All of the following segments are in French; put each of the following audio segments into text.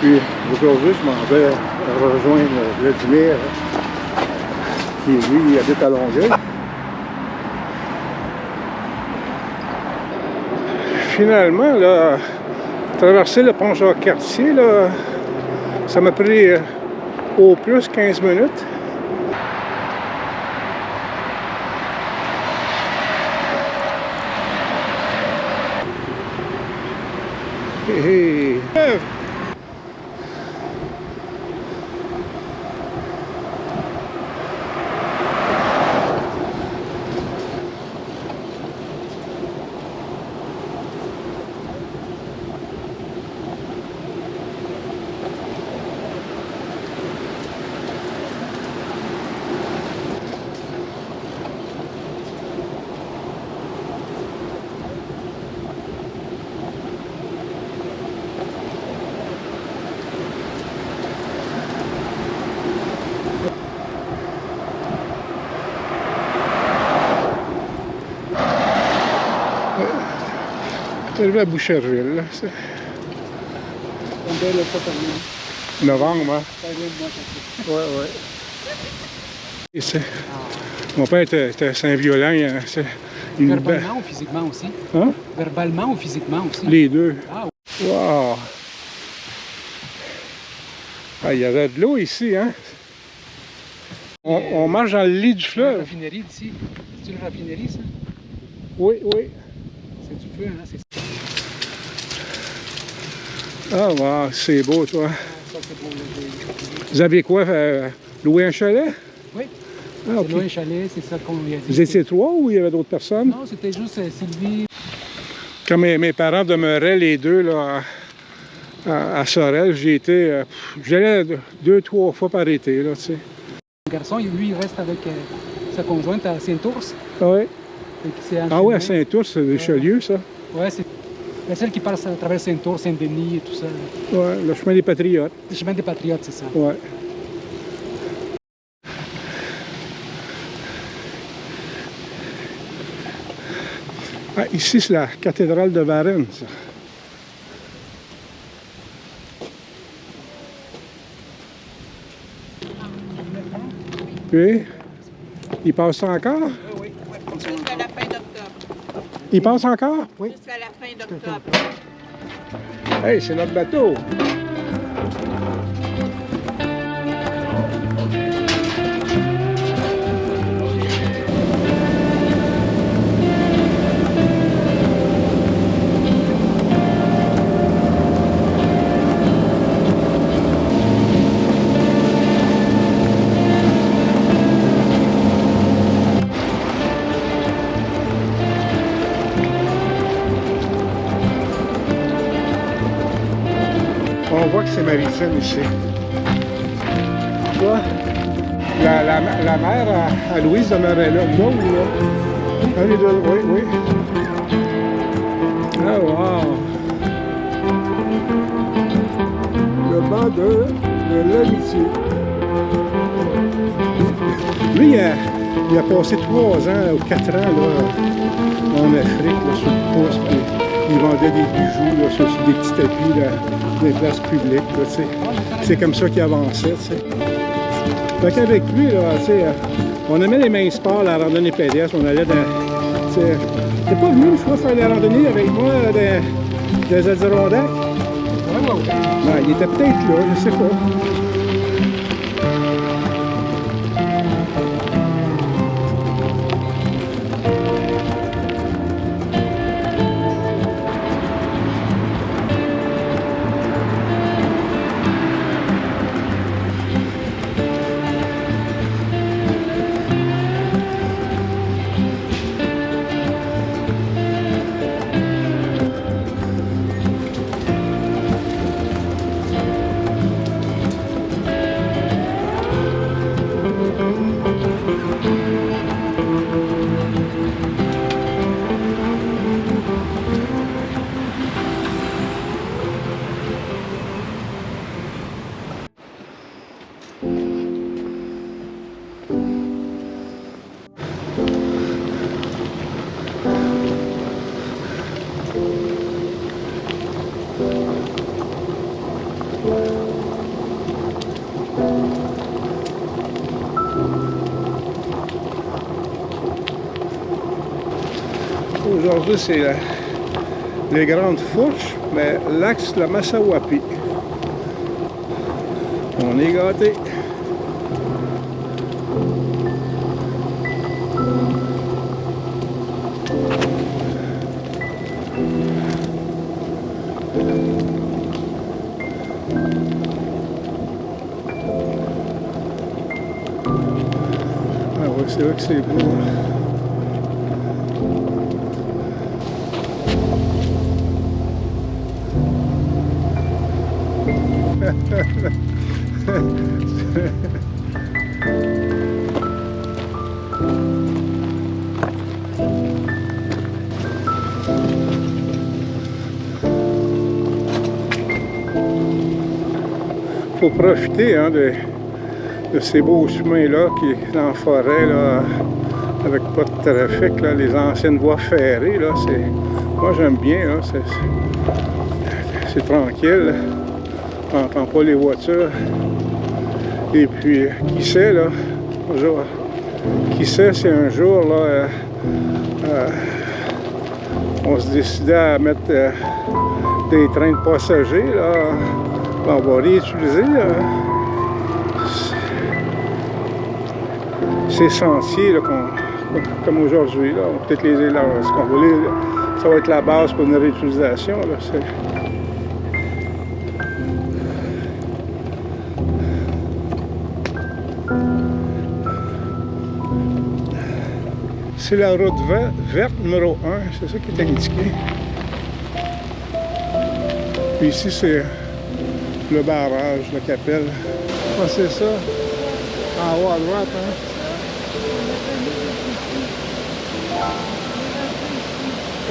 Puis aujourd'hui, je m'en vais rejoindre Vladimir, qui lui habite à Longueuil. Finalement, là, traverser le pont Jacques-Cartier, là, ça m'a pris au plus 15 minutes. Hey, hey. Arrivé à Boucherville, là. C'est novembre, hein? Ouais, ouais. Et mon père était assez violent. Verbalement ou physiquement aussi? Hein? Verbalement ou physiquement aussi? Les deux. Ah, oui. Wow! Ah, il y avait de l'eau ici, hein? On marche dans le lit du fleuve. La raffinerie d'ici. C'est une raffinerie, ça? Oui, oui. C'est du feu, hein? C'est... Ah, wow, c'est beau, toi. Ça, c'est beau. Vous avez quoi? Loué un chalet? Oui. Ah, OK. C'est loué un chalet, c'est ça qu'on lui a dit. Vous étiez trois ou il y avait d'autres personnes? Non, c'était juste Sylvie. Quand mes parents demeuraient les deux là, à Sorel, j'allais 2-3 fois par été, là, tu sais. Le garçon, lui, il reste avec sa conjointe à Saint-Ours. Ah oui? Ah oui, à Saint-Ours, Saint-Ours, c'est Richelieu, ça? Oui, c'est celle qui passe à travers Saint-Ours, Saint-Denis et tout ça. Oui, le chemin des Patriotes. Le chemin des Patriotes, c'est ça. Oui. Ah, ici, c'est la cathédrale de Varennes, ça. Oui? Il passe encore? Oui, oui. Jusqu'à la fin d'octobre. Il passe encore? Oui. Jusqu'à la fin d'octobre. Hey, c'est notre bateau! On voit que c'est maritime ici. Tu vois, la mère à Louise demeurait là. Non, là. Un des deux, oui, oui. Ah, wow! Le banc de l'amitié. Lui, il a passé 3 ans ou 4 ans là, en Afrique, là, sur le pouce, puis il vendait des bijoux là, sur des petits tapis là, dans les places publiques. Là, c'est comme ça qu'il avançait. T'sais. Fait qu'avec lui, là, on aimait les mains sports, la randonnée pédestre, on allait dans... T'es pas venu une fois faire la randonnée avec moi dans les Adirondacks? Oui, oui, oui. Ben, il était peut-être là, je sais pas. Aujourd'hui, c'est les Grandes Fourches, mais l'axe de la Massawapi. On est gâtés. Ah ouais, c'est là que c'est beau. Faut profiter hein, de ces beaux chemins-là qui est dans la forêt, là, avec pas de trafic, là, les anciennes voies ferrées. Là, moi j'aime bien, c'est tranquille, on n'entend pas les voitures. Et puis, qui sait, là, qui sait si un jour, là, on se décidait à mettre des trains de passagers, là, on va réutiliser ces sentiers, là, comme aujourd'hui, là, on va peut-être les élargir, ça va être la base pour une réutilisation, là, c'est la route verte numéro 1, c'est ça qui est indiqué. Puis ici, c'est le barrage, la capelle. Ah, c'est ça. En haut à droite, hein?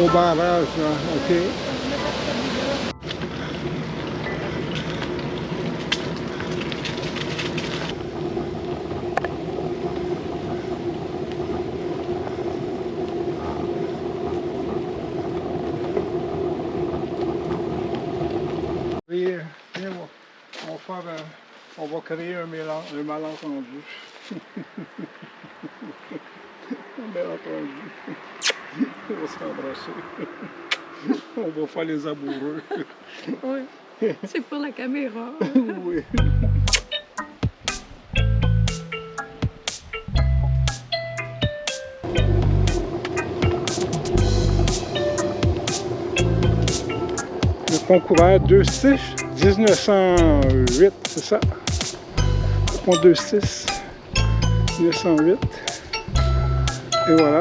Au barrage, là. OK. On va créer un malentendu. Un malentendu. On va s'embrasser. On va faire les amoureux. Oui, c'est pour la caméra. Oui. Le pont couvert 2-6, 1908, c'est ça? Le pont 2-6, 1908. Et voilà.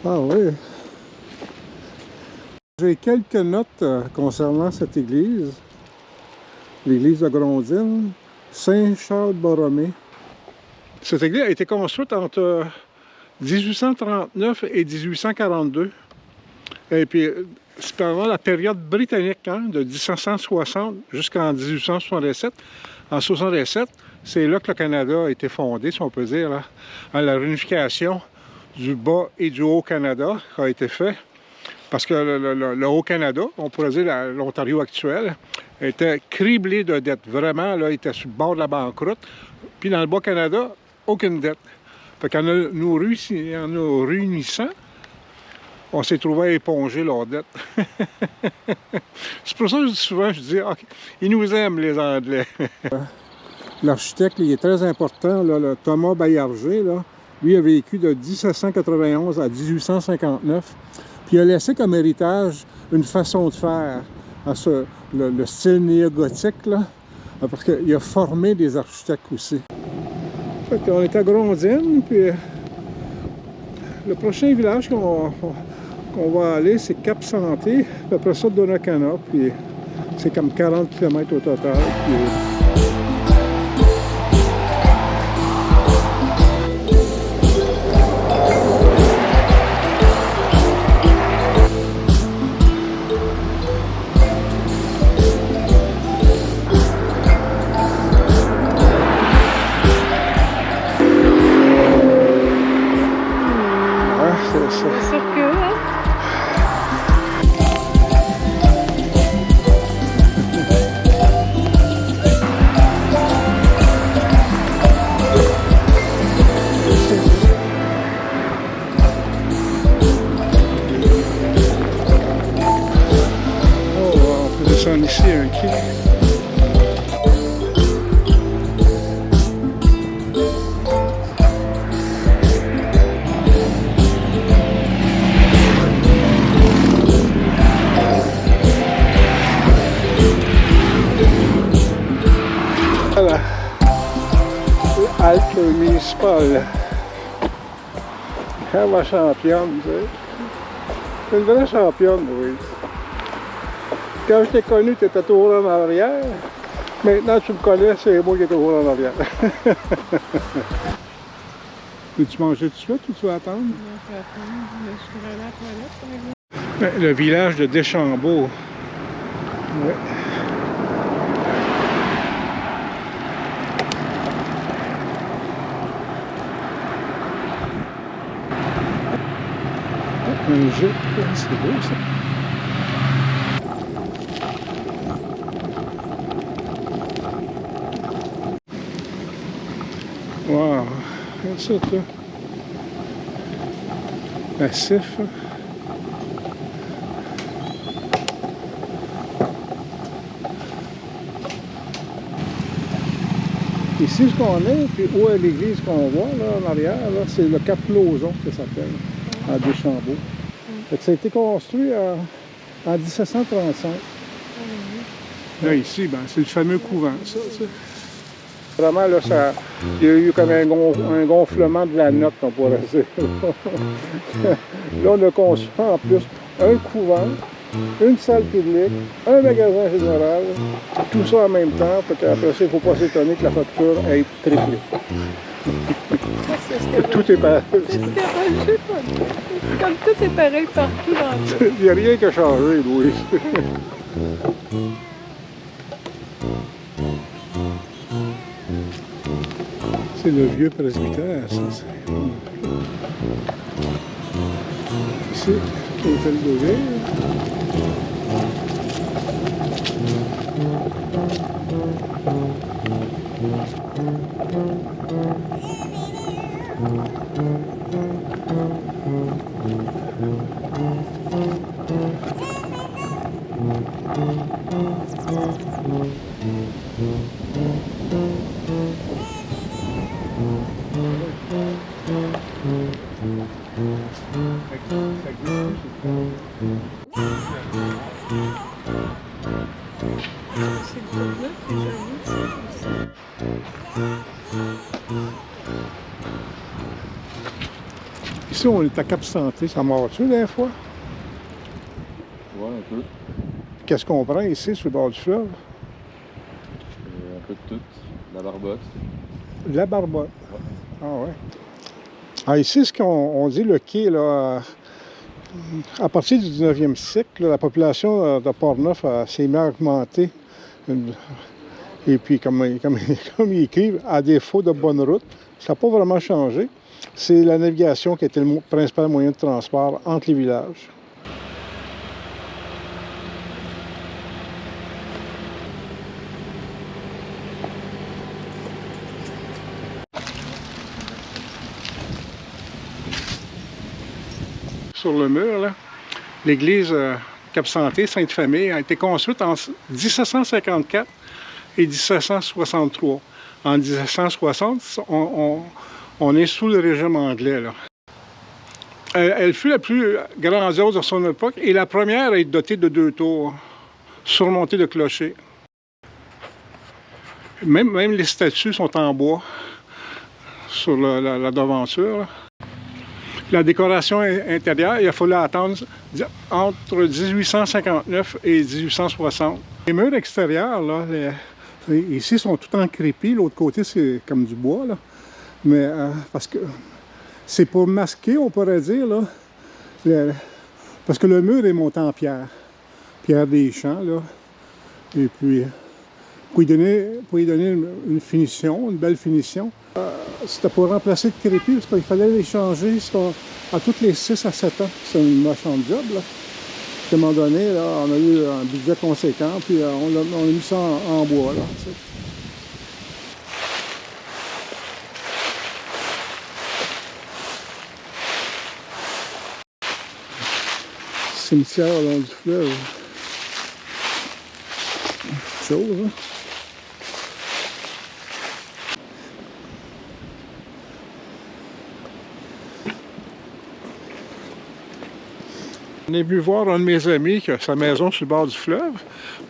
Ah oui. J'ai quelques notes concernant cette église. L'église de Grondines, Saint-Charles-Borromée. Cette église a été construite entre 1839 et 1842. Et puis, c'est pendant la période britannique, hein, de 1760 jusqu'en 1867. En 1867, c'est là que le Canada a été fondé, si on peut dire, là, à la réunification du Bas et du Haut-Canada qui a été fait. Parce que le Haut-Canada, on pourrait dire l'Ontario actuel, était criblé de dettes. Vraiment, là, il était sur le bord de la banqueroute. Puis dans le Bas-Canada, aucune dette. Fait qu'en nous réunissant, on s'est trouvé à éponger leurs dettes. C'est pour ça que souvent, je dis, OK, ils nous aiment, les Anglais. L'architecte, il est très important, là, le Thomas Baillarger, là. Lui a vécu de 1791 à 1859. Puis il a laissé comme héritage une façon de faire, à le style néo-gothique, là, parce qu'il a formé des architectes aussi. Fait qu'on est à Grondines, puis le prochain village qu'on va aller, c'est Cap-Santé, puis après ça, Donnacana, puis c'est comme 40 km au total. Puis, C'est sûr que, hein? oh, on peut descendre ici un quai. Voilà, halte municipale. Elle va championne, tu sais. C'est une vraie championne, oui. Quand je t'ai connu, tu étais toujours en arrière. Maintenant, tu me connais, c'est moi qui est toujours en arrière. Peux-tu manger tout de suite ou tu vas attendre? Je vais attendre. Je vais aller à la toilette, par exemple. Le village de Deschambault. Ouais. Un jeu, c'est beau ça. Wow, regarde ça, toi. Massif. Ici, ce qu'on est, puis où est l'église qu'on voit, là, en arrière, là, c'est le Cap Lauzon, que ça s'appelle, à Deschambault. Fait que ça a été construit en 1735. Là, ici, ben, c'est le fameux couvent, ça. Vraiment, là, il y a eu comme un gonflement de la note, on pourrait dire. Là, on a construit en plus un couvent, une salle publique, un magasin général, tout ça en même temps, parce qu'après ça, il ne faut pas s'étonner que la facture ait triplé. Tout est pareil. Je sais pas. Comme tout est pareil partout dans le. Il n'y a rien qui a changé, Louis. C'est le vieux presbytère, ça. Ici, l'hôtel de ville. Ici, on est à Cap-Santé. Ça mord-tu des fois? Ouais, un peu. Qu'est-ce qu'on prend ici, sur le bord du fleuve? Un peu de tout. La barbotte. La barbotte. Ouais. Ah ouais. Ah, ici, ce qu'on dit, le quai, là, à partir du 19e siècle, la population de Port-Neuf s'est mis à augmenter. Et puis, comme ils écrivent, à défaut de bonne route, ça n'a pas vraiment changé. C'est la navigation qui était le principal moyen de transport entre les villages. sur le mur, là, l'église Cap-Santé, Sainte-Famille, a été construite en 1754 et 1763. En 1760, on est sous le régime anglais, là. Elle fut la plus grandiose de son époque et la première à être dotée de 2 tours, surmontées de clochers. Même les statues sont en bois sur la devanture, là. La décoration intérieure, il a fallu attendre entre 1859 et 1860. Les murs extérieurs, là, ici, sont tout en crépi. L'autre côté, c'est comme du bois, là. Mais parce que c'est pour masquer, on pourrait dire, là, parce que le mur est monté en pierre. Pierre des champs, là. Et puis, pour y donner une finition, une belle finition. C'était pour remplacer le crépi, parce qu'il fallait les changer à toutes les 6 à 7 ans. C'est une méchante job, là. À un moment donné, là, on a eu un budget conséquent, puis on a mis ça en bois, là. T'sais. Cimetière au long du fleuve. Chose, hein? On est venu voir un de mes amis qui a sa maison sur le bord du fleuve,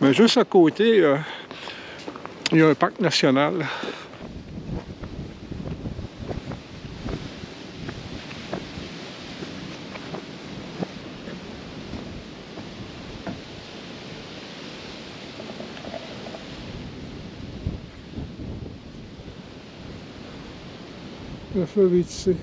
mais juste à côté, il y a un parc national. Le fleuve est ici.